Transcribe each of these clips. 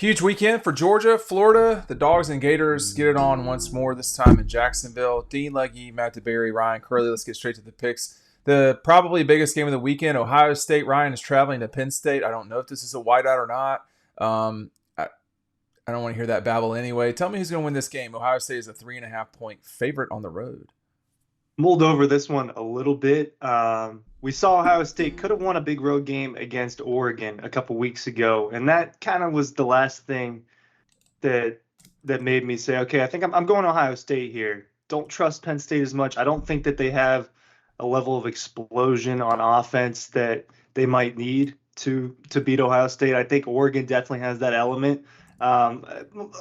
Huge weekend for Georgia, Florida. The Dogs and Gators get it on once more, this time in Jacksonville. Dean Legge, Matt DeBerry, Ryan Curley. Let's get straight to the picks. The probably biggest game of the weekend, Ohio State. Ryan is traveling to Penn State. I don't know if this is a whiteout or not. I don't want to hear that babble anyway. Tell me who's going to win this game. Ohio State is a 3.5-point favorite on the road. Mulled over this one a little bit. We saw Ohio State could have won a big road game against Oregon a couple weeks ago, and that kind of was the last thing that made me say, okay, I think I'm going Ohio State here. Don't trust Penn State as much. I don't think that they have a level of explosion on offense that they might need to beat Ohio State. I think Oregon definitely has that element. A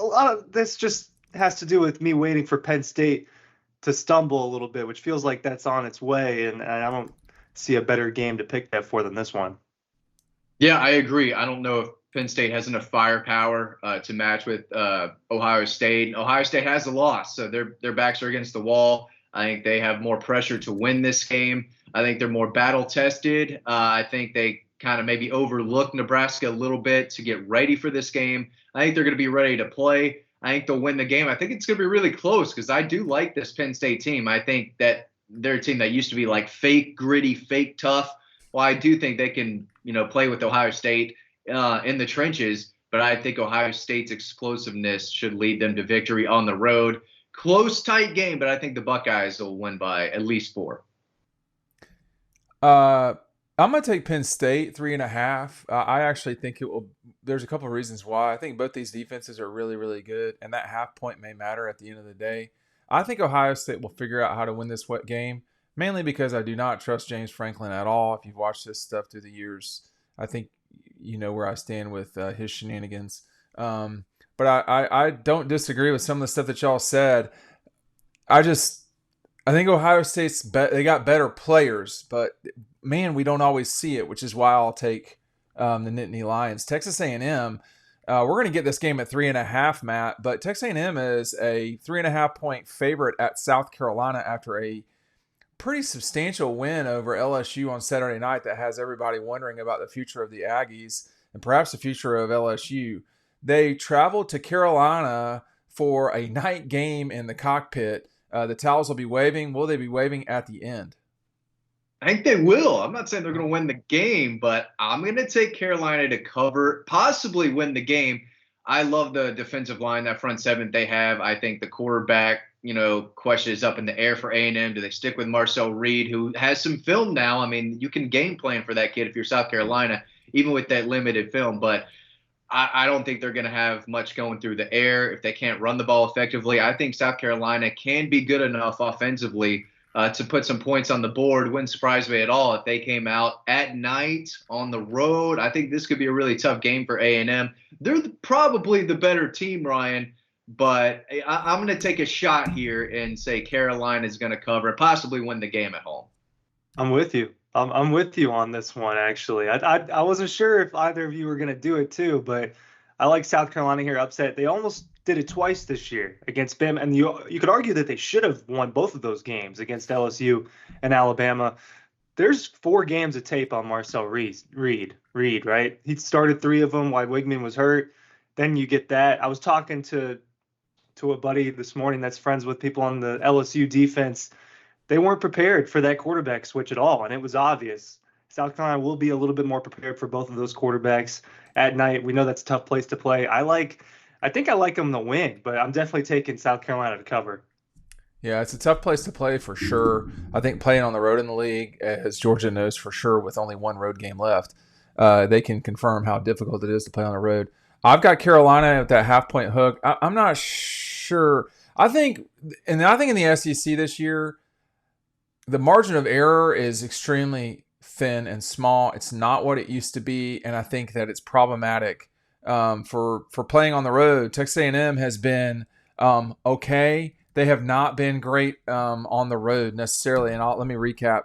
lot of this just has to do with me waiting for Penn State to stumble a little bit, which feels like that's on its way, and I don't see a better game to pick that for than this one. Yeah, I agree. I don't know if Penn State has enough firepower to match with Ohio State. Ohio State has a loss, so their backs are against the wall. I think they have more pressure to win this game. I think they're more battle-tested. I think they kind of maybe overlooked Nebraska a little bit to get ready for this game. I think they're going to be ready to play. I think they'll win the game. I think it's going to be really close because I do like this Penn State team. I think that they're a team that used to be like fake gritty, fake tough. Well, I do think they can, play with Ohio State in the trenches, but I think Ohio State's explosiveness should lead them to victory on the road. Close, tight game, but I think the Buckeyes will win by at least 4. I'm going to take Penn State 3.5. I actually think it will. There's a couple of reasons why. I think both these defenses are really, really good, and that half point may matter at the end of the day. I think Ohio State will figure out how to win this game, mainly because I do not trust James Franklin at all. If you've watched this stuff through the years, I think you know where I stand with his shenanigans. But I don't disagree with some of the stuff that y'all said. I think Ohio State's they got better players, but man, we don't always see it, which is why I'll take the Nittany Lions. Texas A&M, we're going to get this game at 3.5, Matt, but Texas A&M is a 3.5-point favorite at South Carolina after a pretty substantial win over LSU on Saturday night that has everybody wondering about the future of the Aggies and perhaps the future of LSU. They traveled to Carolina for a night game in the cockpit. The towels will be waving. Will they be waving at the end? I think they will. I'm not saying they're going to win the game, but I'm going to take Carolina to cover, possibly win the game. I love the defensive line, that front seven they have. I think the quarterback, question is up in the air for A&M. Do they stick with Marcel Reed, who has some film now? I mean, you can game plan for that kid if you're South Carolina, even with that limited film. But I don't think they're going to have much going through the air if they can't run the ball effectively. I think South Carolina can be good enough offensively to put some points on the board. Wouldn't surprise me at all if they came out at night on the road. I think this could be a really tough game for A&M. They're probably the better team, Ryan, but I'm going to take a shot here and say Carolina is going to cover and possibly win the game at home. I'm with you. I'm with you on this one, actually. I wasn't sure if either of you were going to do it too, but I like South Carolina here upset. They almost did it twice this year against Bama, and you could argue that they should have won both of those games against LSU and Alabama. There's 4 games of tape on Marcel Reed, right? He started 3 of them while Wigman was hurt. Then you get that. I was talking to a buddy this morning that's friends with people on the LSU defense. They weren't prepared for that quarterback switch at all, and it was obvious. South Carolina will be a little bit more prepared for both of those quarterbacks at night. We know that's a tough place to play. I think I like them to win, but I'm definitely taking South Carolina to cover. Yeah, it's a tough place to play for sure. I think playing on the road in the league, as Georgia knows for sure with only one road game left, they can confirm how difficult it is to play on the road. I've got Carolina with that half-point hook. I'm not sure. I think in the SEC this year, the margin of error is extremely thin and small. It's not what it used to be, and I think that it's problematic for playing on the road. Texas A&M has been okay. They have not been great on the road necessarily, and let me recap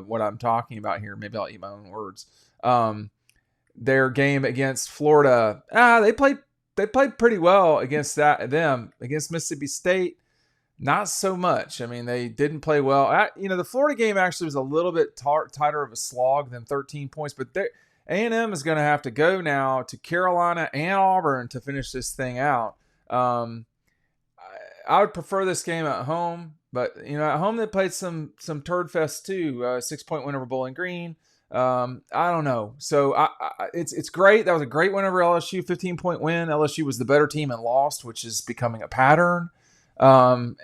what I'm talking about here. Maybe I'll eat my own words. Their game against Florida, they played pretty well against against Mississippi State. Not so much. I mean, they didn't play well. The Florida game actually was a little bit tighter of a slog than 13 points, but A&M is going to have to go now to Carolina and Auburn to finish this thing out. I would prefer this game at home, but at home they played some turd fest too. 6-point win over Bowling Green. I don't know. So it's great. That was a great win over LSU. 15-point win. LSU was the better team and lost, which is becoming a pattern. I've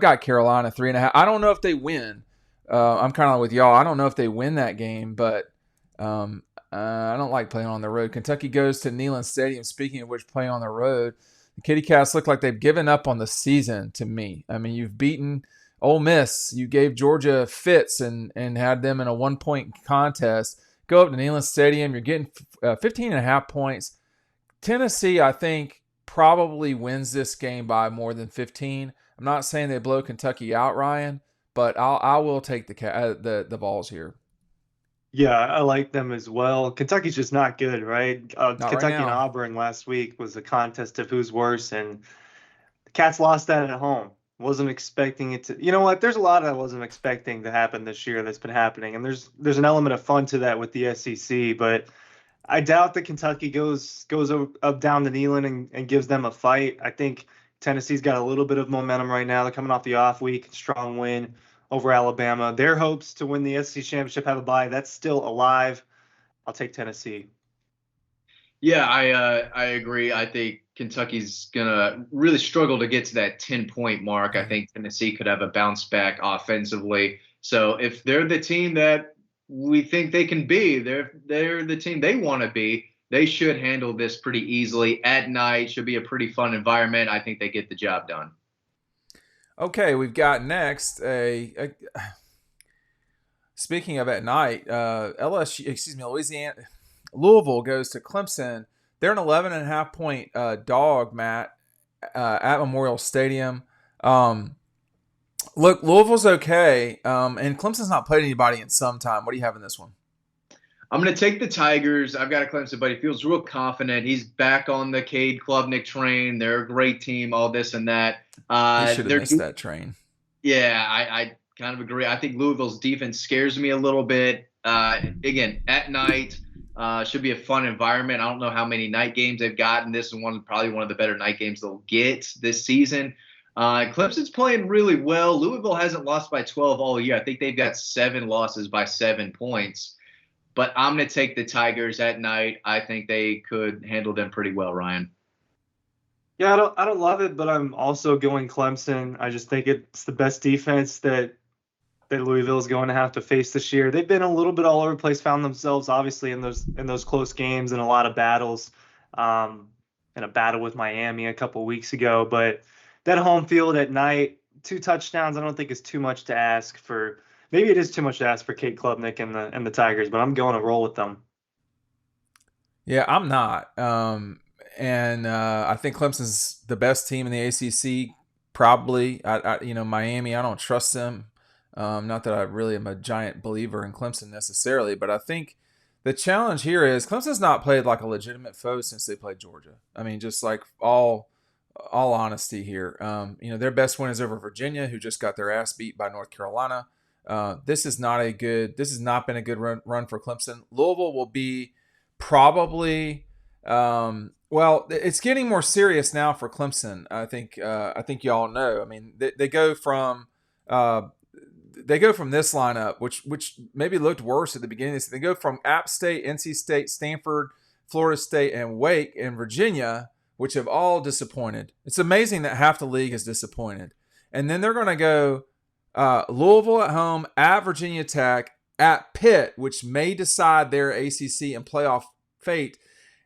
got Carolina 3.5. I don't know if they win. I'm kind of with y'all. I don't know if they win that game, but I don't like playing on the road. Kentucky goes to Neyland Stadium. Speaking of which, playing on the road, the Kitty Cats look like they've given up on the season to me. I mean, you've beaten Ole Miss. You gave Georgia fits and had them in a 1-point contest. Go up to Neyland Stadium. You're getting 15.5 points. Tennessee, I think, probably wins this game by more than 15. I'm not saying they blow Kentucky out, Ryan, but I will take the Vols here. Yeah, I like them as well. Kentucky's just not good, right? Not Kentucky right and now. Auburn last week was a contest of who's worse, and the Cats lost that at home. Wasn't expecting it to. You know what? There's a lot I wasn't expecting to happen this year that's been happening, and there's an element of fun to that with the SEC. But I doubt that Kentucky goes up down to Neyland and gives them a fight. I think Tennessee's got a little bit of momentum right now. They're coming off the off week, strong win over Alabama. Their hopes to win the SEC championship have a bye. That's still alive. I'll take Tennessee. Yeah, I agree. I think Kentucky's gonna really struggle to get to that 10-point mark. I think Tennessee could have a bounce back offensively. So if they're the team that we think they can be, they're the team they want to be, they should handle this pretty easily at night. Should be a pretty fun environment. I think they get the job done. Okay, we've got next speaking of at night, Louisville goes to Clemson. They're an 11.5 point dog, Matt, at Memorial Stadium. Look, Louisville's okay, and Clemson's not played anybody in some time. What do you have in this one? I'm going to take the Tigers. I've got a Clemson, but he feels real confident. He's back on the Cade Klubnik train. They're a great team, all this and that. He should have missed that train. Yeah, I kind of agree. I think Louisville's defense scares me a little bit. Again, at night, should be a fun environment. I don't know how many night games they've gotten. This is probably one of the better night games they'll get this season. Clemson's playing really well. Louisville hasn't lost by 12 all year. I think they've got 7 losses by 7 points. But I'm going to take the Tigers at night. I think they could handle them pretty well, Ryan. Yeah, I don't love it, but I'm also going Clemson. I just think it's the best defense that Louisville is going to have to face this year. They've been a little bit all over the place, found themselves obviously in those close games and a lot of battles. In a battle with Miami a couple weeks ago, but that home field at night, 2 touchdowns, I don't think is too much to ask for. Maybe it is too much to ask for Cade Klubnik and the Tigers, but I'm going to roll with them. Yeah, I'm not. I think Clemson's the best team in the ACC. Probably, Miami. I don't trust them. Not that I really am a giant believer in Clemson necessarily, but I think the challenge here is Clemson's not played like a legitimate foe since they played Georgia. I mean, just like all honesty here. Their best win is over Virginia, who just got their ass beat by North Carolina. This has not been a good run for Clemson. Louisville will be probably, it's getting more serious now for Clemson. I think y'all know. I mean, they go from this lineup, which maybe looked worse at the beginning. They go from App State, NC State, Stanford, Florida State, and Wake and Virginia, which have all disappointed. It's amazing that half the league is disappointed. And then they're going to go Louisville at home, at Virginia Tech, at Pitt, which may decide their ACC and playoff fate.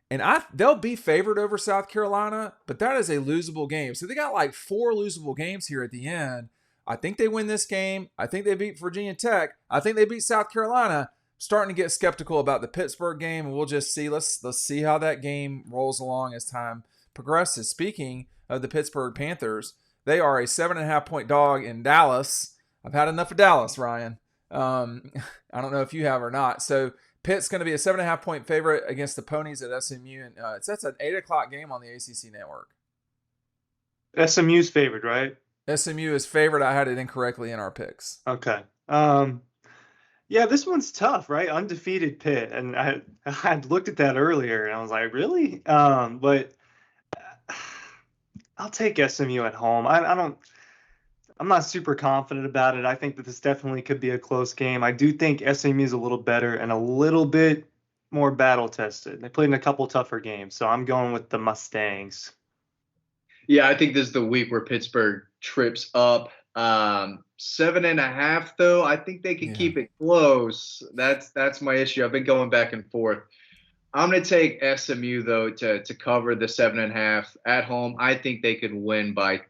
And they'll be favored over South Carolina, but that is a losable game. So they got like 4 losable games here at the end. I think they win this game. I think they beat Virginia Tech. I think they beat South Carolina. Starting to get skeptical about the Pittsburgh game, and we'll just see. Let's see how that game rolls along as time progresses. Speaking of the Pittsburgh Panthers, they are a 7.5 point dog in Dallas. I've had enough of Dallas, Ryan. I don't know if you have or not. So Pitt's going to be a 7.5 point favorite against the Ponies at SMU, and that's an 8:00 game on the ACC network. SMU's favored, right? SMU is favored. I had it incorrectly in our picks. Okay. Yeah, this one's tough, right? Undefeated Pitt, and I looked at that earlier, and I was like, really? But I'll take SMU at home. I don't. I'm not super confident about it. I think that this definitely could be a close game. I do think SMU is a little better and a little bit more battle tested. They played in a couple tougher games, so I'm going with the Mustangs. Yeah, I think this is the week where Pittsburgh trips up. 7.5 though. I think they can Yeah. keep it close. That's my issue. I've been going back and forth. I'm going to take SMU though to cover the 7.5 at home. I think they could win by.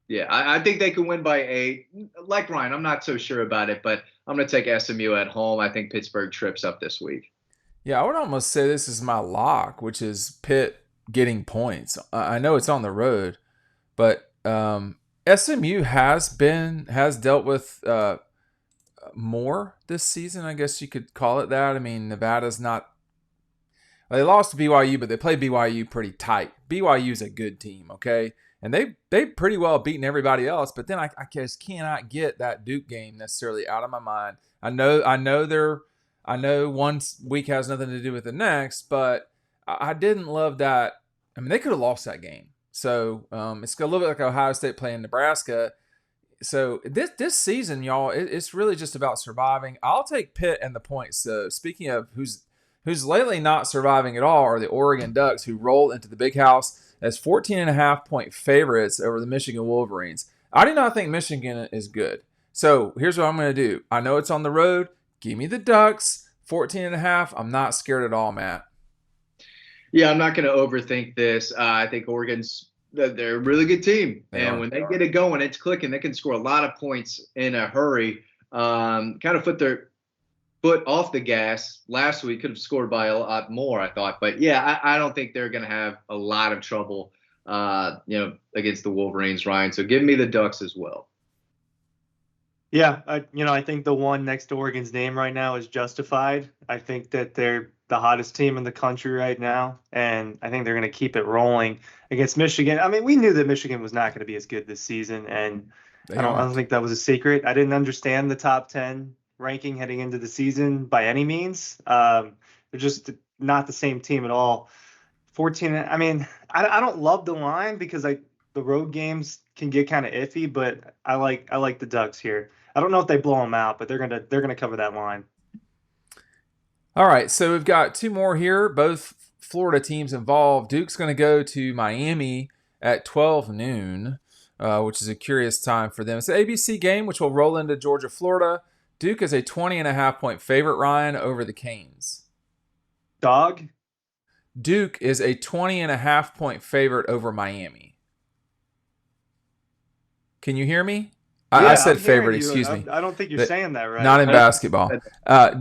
Yeah, I think they could win by 8. Like Ryan, I'm not so sure about it, but I'm going to take SMU at home. I think Pittsburgh trips up this week. Yeah, I would almost say this is my lock, which is Pitt getting points. I know it's on the road, but SMU has dealt with more this season. I guess you could call it that. I mean, Nevada's not. They lost to BYU, but they played BYU pretty tight. BYU's a good team, okay, and they've pretty well beaten everybody else. But then I just cannot get that Duke game necessarily out of my mind. I know one week has nothing to do with the next, but I didn't love that. I mean, they could have lost that game. So it's a little bit like Ohio State playing Nebraska. So this season, y'all, it's really just about surviving. I'll take Pitt and the points. So speaking of who's lately not surviving at all are the Oregon Ducks, who roll into the Big House as 14.5-point favorites over the Michigan Wolverines. I do not think Michigan is good. So here's what I'm going to do. I know it's on the road. Give me the Ducks, 14.5. I'm not scared at all, Matt. Yeah, I'm not going to overthink this. I think they're a really good team. When they get it going, it's clicking. They can score a lot of points in a hurry. Kind of put their foot off the gas last week. Could have scored by a lot more, I thought. But, yeah, I don't think they're going to have a lot of trouble, against the Wolverines, Ryan. So give me the Ducks as well. Yeah, I think the one next to Oregon's name right now is justified. I think that they're the hottest team in the country right now, and I think they're going to keep it rolling against Michigan. I mean, we knew that Michigan was not going to be as good this season, and I don't think that was a secret. I didn't understand the top 10 ranking heading into the season by any means. They're just not the same team at all. 14. I mean, I don't love the line because the road games can get kind of iffy, but I like the Ducks here. I don't know if they blow them out, but they're gonna cover that line. All right, so we've got two more here, both Florida teams involved. Duke's going to go to Miami at 12 noon, which is a curious time for them. It's an ABC game, which will roll into Georgia, Florida. Duke is a 20.5-point favorite, Ryan, over the Canes. Dawg? Duke is a 20.5-point favorite over Miami. Can you hear me? I said favorite, excuse me. I don't think you're saying that right. Not in basketball.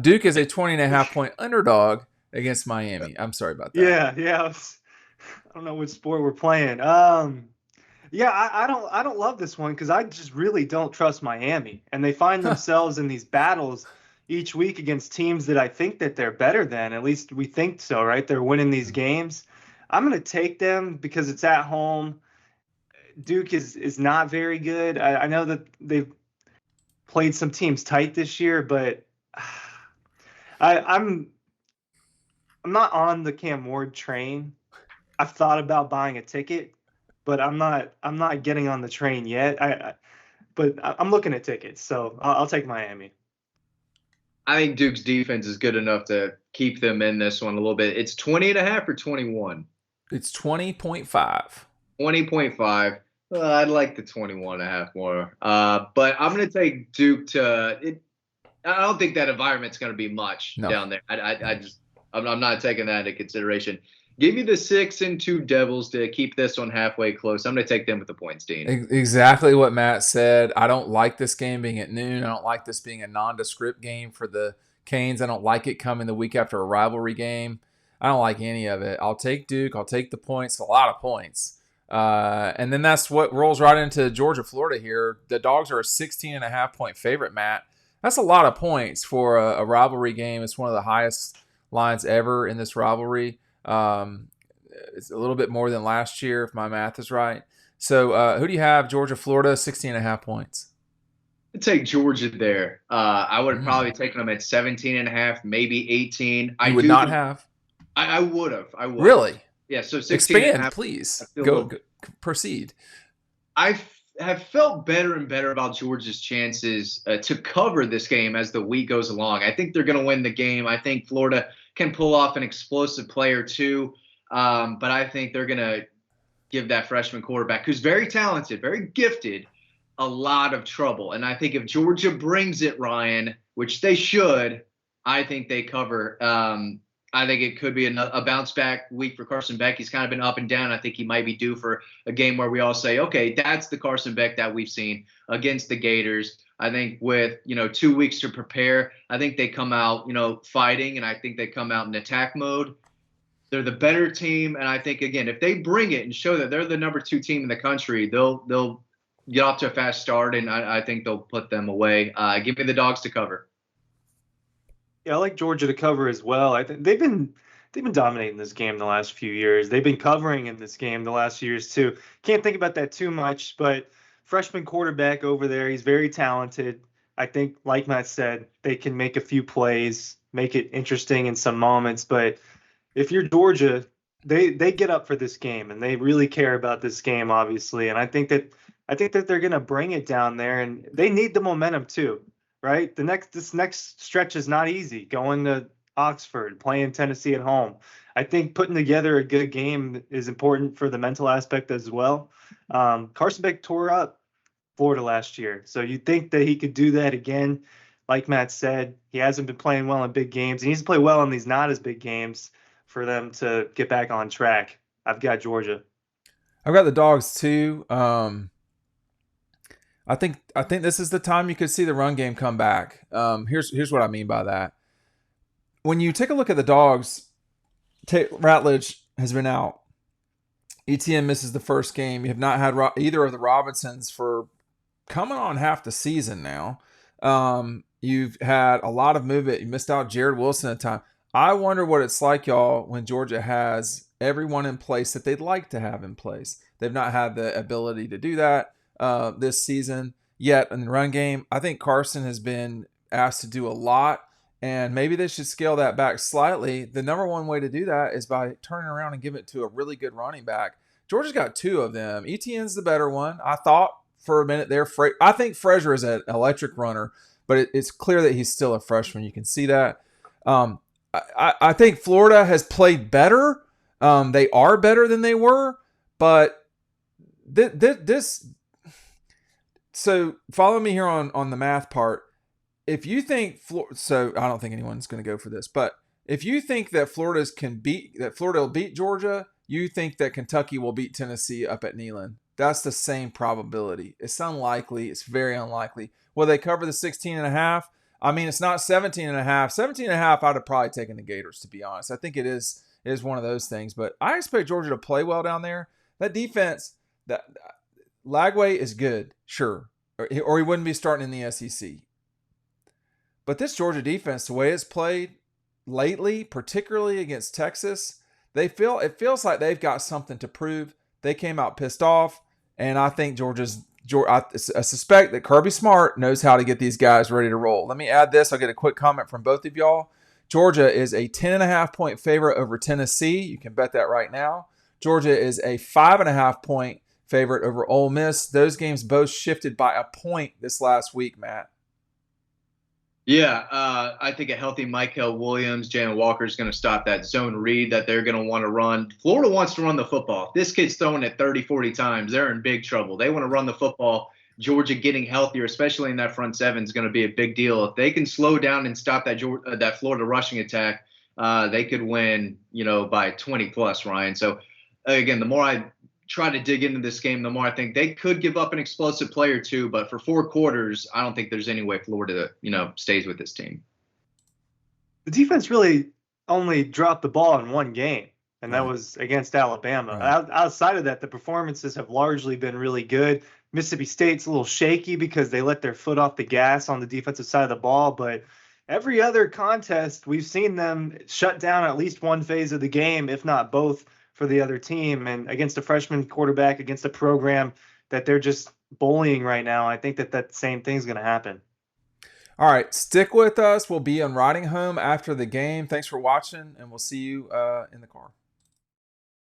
Duke is a 20.5-point underdog against Miami. I'm sorry about that. Yeah. I don't know what sport we're playing. Yeah, I don't love this one because I just really don't trust Miami, and they find themselves in these battles each week against teams that I think that they're better than. At least we think so, right? They're winning these games. I'm going to take them because it's at home. Duke is not very good. I know that they've played some teams tight this year, but I'm not on the Cam Ward train. I've thought about buying a ticket, but I'm not getting on the train yet. But I'm looking at tickets, so I'll take Miami. I think Duke's defense is good enough to keep them in this one a little bit. It's 20.5 or 21? It's 20.5. 20.5. I'd like the 21.5 more. But I'm going to take Duke I don't think that environment's going to be much down there. I'm not taking that into consideration. Give me the 6-2 Devils to keep this one halfway close. I'm going to take them with the points, Dean. Exactly what Matt said. I don't like this game being at noon. I don't like this being a nondescript game for the Canes. I don't like it coming the week after a rivalry game. I don't like any of it. I'll take Duke. I'll take the points. A lot of points. And then that's what rolls right into Georgia, Florida here. The Dogs are a 16.5-point favorite, Matt. That's a lot of points for a rivalry game. It's one of the highest lines ever in this rivalry. It's a little bit more than last year, if my math is right. So who do you have? Georgia, Florida, 16.5 points. take Georgia there. I would have probably Mm. taken them at 17.5, maybe 18. I You would do not think have? I would have. I would have. Really? Yeah, so 16 and a Expand, half. I please. feel a Go little. proceed. Have felt better and better about Georgia's chances to cover this game as the week goes along. I think they're going to win the game. I think Florida can pull off an explosive play or two, but I think they're going to give that freshman quarterback, who's very talented, very gifted, a lot of trouble. And I think if Georgia brings it, Ryan, which they should, I think they cover. I think it could be a bounce back week for Carson Beck. He's kind of been up and down. I think he might be due for a game where we all say, okay, that's the Carson Beck that we've seen against the Gators. I think with 2 weeks to prepare, I think they come out fighting, and I think they come out in attack mode. They're the better team, and I think again, if they bring it and show that they're the number 2 team in the country, they'll get off to a fast start, and I think they'll put them away. Give me the Dogs to cover. Yeah, I like Georgia to cover as well. I think they've been dominating this game the last few years. They've been covering in this game the last few years too. Can't think about that too much, but freshman quarterback over there, he's very talented. I think, like Matt said, they can make a few plays, make it interesting in some moments. But if you're Georgia, they get up for this game and they really care about this game, obviously. And I think that they're gonna bring it down there, and they need the momentum too. Right? This next stretch is not easy. Going to Oxford, playing Tennessee at home. I think putting together a good game is important for the mental aspect as well. Carson Beck tore up Florida last year, so you think that he could do that again. Like Matt said, he hasn't been playing well in big games. He needs to play well in these not as big games for them to get back on track. I've got Georgia. I've got the Dogs too. I think this is the time you could see the run game come back. Here's what I mean by that. When you take a look at the Dogs, Ratledge has been out. ETN misses the first game. You have not had either of the Robinsons for coming on half the season now. You've had a lot of movement. You missed out Jared Wilson at a time. I wonder what it's like, y'all, when Georgia has everyone in place that they'd like to have in place. They've not had the ability to do that this season yet in the run game. I think Carson has been asked to do a lot, and maybe they should scale that back slightly. The number one way to do that is by turning around and giving it to a really good running back. Georgia's got 2 of them. ETN's the better one. I thought for a minute there. I think Frazier is an electric runner, but it's clear that he's still a freshman. You can see that. I think Florida has played better. They are better than they were, but this. So follow me here on the math part. If you think so, I don't think anyone's going to go for this, but if you think that Florida will beat Georgia, you think that Kentucky will beat Tennessee up at Neyland. That's the same probability. It's unlikely. It's very unlikely. Will they cover the 16.5? I mean, it's not 17.5. 17.5, I'd have probably taken the Gators, to be honest. I think it is one of those things. But I expect Georgia to play well down there. That defense, that Lagway is good, sure. Or he wouldn't be starting in the SEC. But this Georgia defense, the way it's played lately, particularly against Texas, it feels like they've got something to prove. They came out pissed off, and I think I suspect that Kirby Smart knows how to get these guys ready to roll. Let me add this. I'll get a quick comment from both of y'all. Georgia is a 10.5 point favorite over Tennessee. You can bet that right now. Georgia is a 5.5 point favorite over Ole Miss. Those games both shifted by a point this last week, Matt. Yeah, I think a healthy Michael Williams, Jalen Walker is going to stop that zone read that they're going to want to run. Florida wants to run the football. If this kid's throwing it 30, 40 times, they're in big trouble. They want to run the football. Georgia getting healthier, especially in that front seven, is going to be a big deal. If they can slow down and stop that Florida rushing attack, they could win, by 20 plus, Ryan. So, again, the more I try to dig into this game, the more I think they could give up an explosive play or two. But for 4 quarters, I don't think there's any way Florida, stays with this team. The defense really only dropped the ball in 1 game, and that was against Alabama. Right. Outside of that, the performances have largely been really good. Mississippi State's a little shaky because they let their foot off the gas on the defensive side of the ball, but every other contest, we've seen them shut down at least one phase of the game, if not both, for the other team. And against a freshman quarterback, against a program that they're just bullying right now. I think that same thing's going to happen. All right, stick with us. We'll be on riding home after the game. Thanks for watching, and we'll see you in the car.